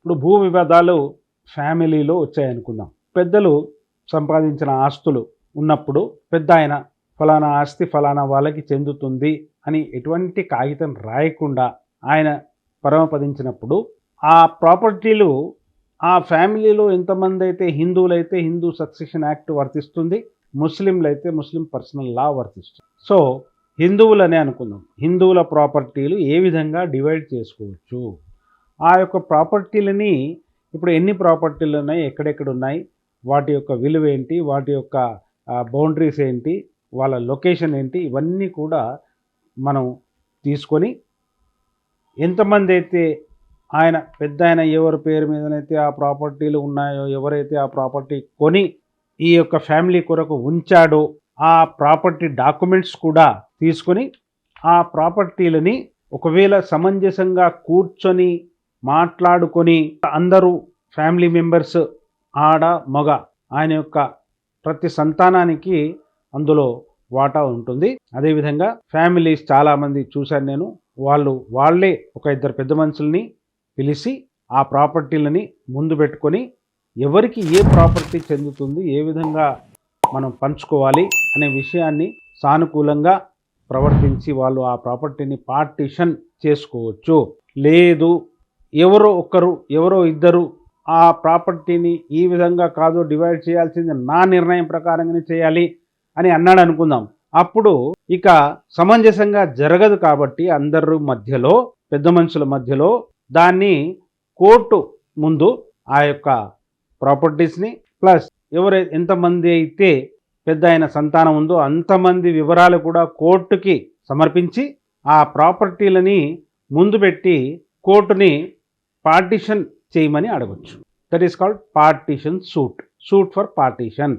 ఇప్పుడు భూ వివాదాలు ఫ్యామిలీలో వచ్చాయనుకుందాం. పెద్దలు సంపాదించిన ఆస్తులు ఉన్నప్పుడు పెద్దాయన ఫలానా ఆస్తి ఫలానా వాళ్ళకి చెందుతుంది అని ఎటువంటి కాగితం రాయకుండా ఆయన పరమపదించినప్పుడు ఆ ప్రాపర్టీలు ఆ ఫ్యామిలీలో ఎంతమందైతే హిందువులైతే హిందూ సక్సెషన్ యాక్ట్ వర్తిస్తుంది. ముస్లింలైతే ముస్లిం పర్సనల్ లా వర్తిస్తుంది. సో హిందువులనే అనుకుందాం. హిందువుల ప్రాపర్టీలు ఏ విధంగా డివైడ్ చేసుకోవచ్చు? ఆ యొక్క ప్రాపర్టీలని ఇప్పుడు ఎన్ని ప్రాపర్టీలు ఉన్నాయి, ఎక్కడెక్కడ ఉన్నాయి, వాటి యొక్క విలువ ఏంటి, వాటి యొక్క బౌండరీస్ ఏంటి, వాళ్ళ లొకేషన్ ఏంటి, ఇవన్నీ కూడా మనం తీసుకొని ఎంతమంది అయితే ఆయన పెద్ద ఆయన ఎవరి పేరు మీదనైతే ఆ ప్రాపర్టీలు ఉన్నాయో, ఎవరైతే ఆ ప్రాపర్టీ కొని ఈ యొక్క ఫ్యామిలీ కొరకు ఉంచాడో ఆ ప్రాపర్టీ డాక్యుమెంట్స్ కూడా తీసుకొని ఆ ప్రాపర్టీలని ఒకవేళ సమంజసంగా కూర్చొని మాట్లాడుకొని అందరూ ఫ్యామిలీ మెంబర్స్ ఆడ మగ ఆయన యొక్క ప్రతి సంతానానికి అందులో వాటా ఉంటుంది. అదేవిధంగా ఫ్యామిలీస్ చాలామంది చూశాను నేను. వాళ్ళే ఒక ఇద్దరు పెద్ద మనుషుల్ని పిలిచి ఆ ప్రాపర్టీలని ముందు పెట్టుకొని ఎవరికి ఏ ప్రాపర్టీ చెందుతుంది, ఏ విధంగా మనం పంచుకోవాలి అనే విషయాన్ని సానుకూలంగా ప్రవర్తించి వాళ్ళు ఆ ప్రాపర్టీని పార్టీషన్ చేసుకోవచ్చు. లేదు ఎవరో ఒకరు ఎవరో ఇద్దరు ఆ ప్రాపర్టీని ఈ విధంగా కాదు డివైడ్ చేయాల్సింది నా నిర్ణయం ప్రకారంగానే చేయాలి అని అన్నాడు అనుకుందాం. అప్పుడు ఇక సమంజసంగా జరగదు. కాబట్టి అందరి మధ్యలో పెద్ద మనుషుల మధ్యలో దాన్ని కోర్టు ముందు ఆ యొక్క ప్రాపర్టీస్ని ప్లస్ ఎంతమంది అయితే పెద్ద అయిన సంతానం ఉందో అంతమంది వివరాలు కూడా కోర్టుకి సమర్పించి ఆ ప్రాపర్టీలని ముందు పెట్టి కోర్టుని పార్టిషన్ చేయమని అడగచ్చు. That is called partition suit for partition.